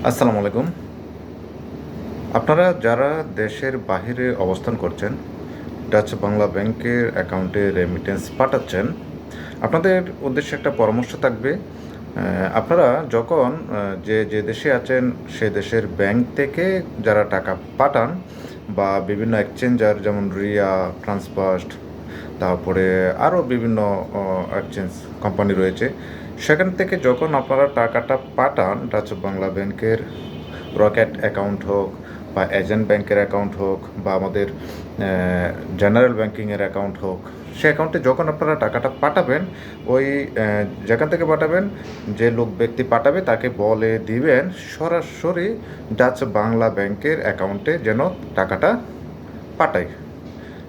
আসসালামু আলাইকুম। আপনারা যারা দেশের বাহিরে অবস্থান করছেন, ডাচ বাংলা ব্যাংকের অ্যাকাউন্টে রেমিটেন্স পাঠাচ্ছেন, আপনাদের উদ্দেশ্যে একটা পরামর্শ থাকবে। আপনারা যখন যে দেশে আছেন সে দেশের ব্যাংক থেকে যারা টাকা পাঠান বা বিভিন্ন এক্সচেঞ্জার যেমন রিয়া, ট্রান্সফার্স্ট, তারপরে আরও বিভিন্ন এক্সচেঞ্জ কোম্পানি রয়েছে, সেখান থেকে যখন আপনারা টাকাটা পাঠান ডাচ বাংলা ব্যাংকের রকেট অ্যাকাউন্ট হোক বা এজেন্ট ব্যাংকের অ্যাকাউন্ট হোক বা আমাদের জেনারেল ব্যাংকিংয়ের অ্যাকাউন্ট হোক, সে অ্যাকাউন্টে যখন আপনারা টাকাটা পাঠাবেন, ওই যেখান থেকে পাঠাবেন যে লোক ব্যক্তি পাঠাবে তাকে বলে দিবেন সরাসরি ডাচ বাংলা ব্যাংকের অ্যাকাউন্টে যেন টাকাটা পাঠায়।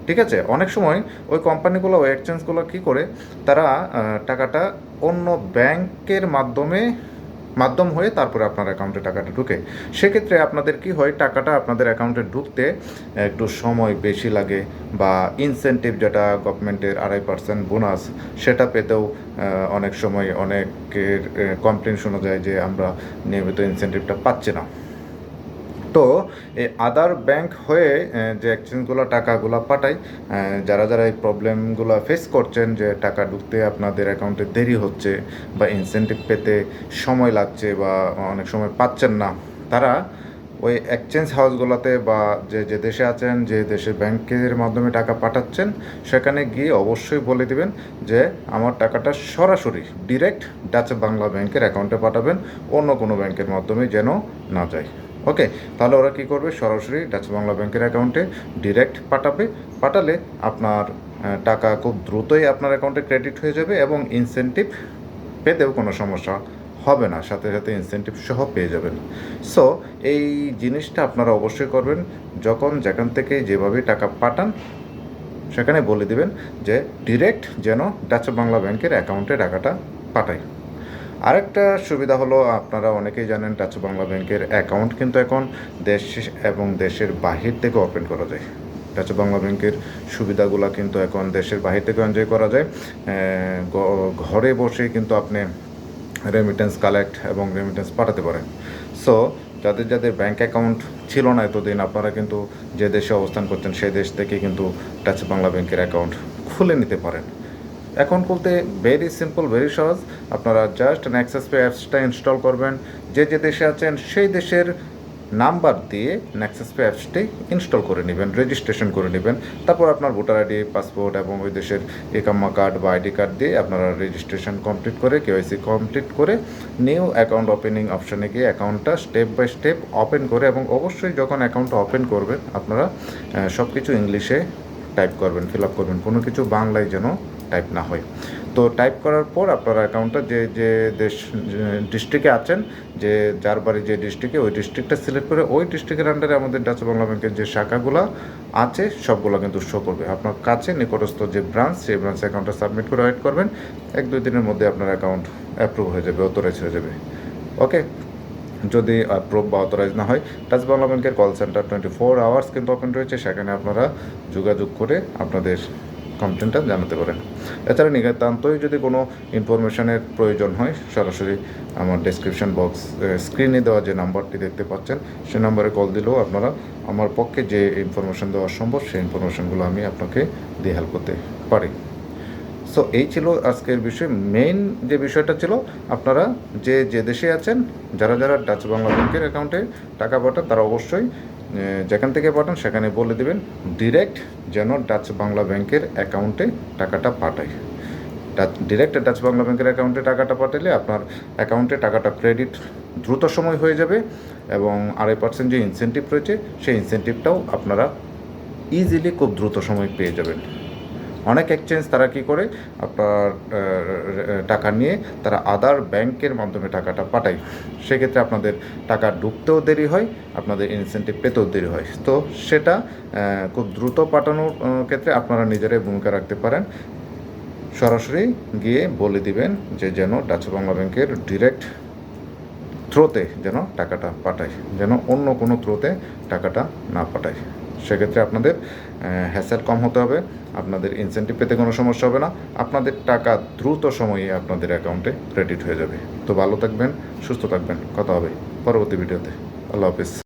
ঠিক আছে? অনেক সময় ওই কোম্পানিগুলো, ওই এক্সচেঞ্জগুলো কী করে, তারা টাকাটা অন্য ব্যাংকের মাধ্যম হয়ে তারপরে আপনার অ্যাকাউন্টে টাকাটা ঢুকে। সেক্ষেত্রে আপনাদের কি হয়, টাকাটা আপনাদের অ্যাকাউন্টে ঢুকতে একটু সময় বেশি লাগে, বা ইনসেন্টিভ যেটা গভর্নমেন্টের 2.5% বোনাস, সেটা পেতেও অনেক সময় অনেকের কমপ্লেন শোনা যায় যে আমরা নিয়মিত ইনসেন্টিভটা পাচ্ছি না। তো এই আদার ব্যাংক হয়ে যে এক্সচেঞ্জগুলো টাকাগুলো পাঠায়, যারা এই প্রবলেমগুলো ফেস করছেন যে টাকা ঢুকতে আপনাদের অ্যাকাউন্টে দেরি হচ্ছে বা ইনসেন্টিভ পেতে সময় লাগছে বা অনেক সময় পাচ্ছেন না, তারা ওই এক্সচেঞ্জ হাউসগুলোতে বা যে দেশে আছেন, যে দেশে ব্যাংকের মাধ্যমে টাকা পাঠাচ্ছেন, সেখানে গিয়ে অবশ্যই বলে দিবেন যে আমার টাকাটা সরাসরি ডিরেক্ট ডাচ বাংলা ব্যাংকের অ্যাকাউন্টে পাঠাবেন, অন্য কোনো ব্যাংকের মাধ্যমে যেন না যায়। ওকে, তাহলে ওরা কী করবে, সরাসরি ডাচ বাংলা ব্যাংকের অ্যাকাউন্টে ডিরেক্ট পাঠালে আপনার টাকা খুব দ্রুতই আপনার অ্যাকাউন্টে ক্রেডিট হয়ে যাবে এবং ইনসেন্টিভ পেতেও কোনো সমস্যা হবে না, সাথে সাথে ইনসেন্টিভ সহ পেয়ে যাবেন। সো এই জিনিসটা আপনারা অবশ্যই করবেন, যখন যেখান থেকে যেভাবে টাকা পাঠান সেখানে বলে দিবেন যে ডিরেক্ট যেন ডাচ বাংলা ব্যাংকের অ্যাকাউন্টে টাকাটা পাঠায়। আরেকটা সুবিধা হলো, আপনারা অনেকেই জানেন ডাচ বাংলা ব্যাংকের অ্যাকাউন্ট কিন্তু এখন দেশ এবং দেশের বাহির থেকে ওপেন করা যায়। ডাচ বাংলা ব্যাংকের সুবিধাগুলো কিন্তু এখন দেশের বাহির থেকে এনজয় করা যায়। ঘরে বসে কিন্তু আপনি রেমিটেন্স কালেক্ট এবং রেমিটেন্স পাঠাতে পারেন। সো যাদের ব্যাংক অ্যাকাউন্ট ছিল না এতদিন, আপনারা কিন্তু যে দেশে অবস্থান করছেন সেই দেশ থেকে কিন্তু ডাচ বাংলা ব্যাংকের অ্যাকাউন্ট খুলে নিতে পারেন। এখন বলতে ভেরি সিম্পল, ভেরি সহজ। আপনারা জাস্ট নেক্সাস পে অ্যাপসটা ইনস্টল করবেন, যে দেশে আছেন সেই দেশের নাম্বার দিয়ে নেক্সাস পে অ্যাপসটি ইনস্টল করে নেবেন, রেজিস্ট্রেশন করে নেবেন। তারপর আপনার ভোটার আইডি, পাসপোর্ট এবং ওই দেশের একাম্মা কার্ড বা আইডি কার্ড দিয়ে আপনারা রেজিস্ট্রেশন কমপ্লিট করে, কেওয়াইসি কমপ্লিট করে, নিউ অ্যাকাউন্ট ওপেনিং অপশানে গিয়ে অ্যাকাউন্টটা স্টেপ বাই স্টেপ ওপেন করে, এবং অবশ্যই যখন অ্যাকাউন্টটা ওপেন করবেন আপনারা সব কিছু ইংলিশে টাইপ করবেন, ফিল আপ করবেন, কোনো কিছু বাংলায় যেন টাইপ না হয়। তো টাইপ করার পর আপনার অ্যাকাউন্টটা যে ডিস্ট্রিক্টে আছেন, যার বাড়ি যে ডিস্ট্রিক্টে, ওই ডিস্ট্রিক্টটা সিলেক্ট করে ওই ডিস্ট্রিক্টের আন্ডারে আমাদের ডাচ বাংলা ব্যাংকের যে শাখাগুলো আছে সবগুলো কিন্তু শো করবে। আপনার কাছে নিকটস্থ যে ব্রাঞ্চ, সেই ব্রাঞ্চে অ্যাকাউন্টটা সাবমিট করে ওয়েট করবেন। 1-2 দিনের মধ্যে আপনার অ্যাকাউন্ট অ্যাপ্রুভ হয়ে যাবে, অথরাইজ হয়ে যাবে। ওকে, যদি অ্যাপ্রুভ বা অথরাইজ না হয়, ডাচ বাংলা ব্যাংকের কল সেন্টার 24 আওয়ার্স কিন্তু ওপেন রয়েছে, সেখানে আপনারা যোগাযোগ করে আপনাদের কমপ্লেনটা জানাতে পারেন। এছাড়া নিতান্তই যদি কোনো ইনফরমেশনের প্রয়োজন হয়, সরাসরি আমার ডেসক্রিপশন বক্স স্ক্রিনে দেওয়া যে নাম্বারটি দেখতে পাচ্ছেন, সে নাম্বারে কল দিলেও আপনারা আমার পক্ষে যে ইনফরমেশন দেওয়া সম্ভব সেই ইনফরমেশনগুলো আমি আপনাকে দিয়ে হেল্প করতে পারি। সো এই ছিল আজকের বিষয়। মেইন যে বিষয়টা ছিল, আপনারা যে দেশে আছেন, যারা ডাচ বাংলা ব্যাংকের অ্যাকাউন্টে টাকা পাঠান, তারা অবশ্যই যেখান থেকে পাঠান সেখানে বলে দেবেন ডিরেক্ট যেন ডাচ বাংলা ব্যাংকের অ্যাকাউন্টে টাকাটা পাঠায়। ডিরেক্ট ডাচ বাংলা ব্যাংকের অ্যাকাউন্টে টাকাটা পাঠালে আপনার অ্যাকাউন্টে টাকাটা ক্রেডিট দ্রুত সময় হয়ে যাবে, এবং 2.5% যে ইনসেন্টিভ রয়েছে সেই ইনসেন্টিভটাও আপনারা ইজিলি খুব দ্রুত সময় পেয়ে যাবেন। অনেক এক্সচেঞ্জ তারা কী করে, আপনার টাকা নিয়ে তারা আদার ব্যাংকের মাধ্যমে টাকাটা পাঠায়, সেক্ষেত্রে আপনাদের টাকা ঢুকতেও দেরি হয়, আপনাদের ইনসেন্টিভ পেতেও দেরি হয়। তো সেটা খুব দ্রুত পাঠানোর ক্ষেত্রে আপনারা নিজেরাই ভূমিকা রাখতে পারেন। সরাসরি গিয়ে বলে দিবেন যে যেন ডাচ বাংলা ব্যাংকের ডিরেক্ট থ্রোতে যেন টাকাটা পাঠায়, যেন অন্য কোনো থ্রোতে টাকাটা না পাঠায়। সেক্ষেত্রে আপনাদের হ্যাসেল কম হতে হবে, আপনাদের ইনসেন্টিভ পেতে কোনো সমস্যা হবে না, আপনাদের টাকা দ্রুত সময়ে আপনাদের অ্যাকাউন্টে ক্রেডিট হয়ে যাবে। তো ভালো থাকবেন, সুস্থ থাকবেন, কথা হবে পরবর্তী ভিডিওতে। আল্লাহ হাফিজ।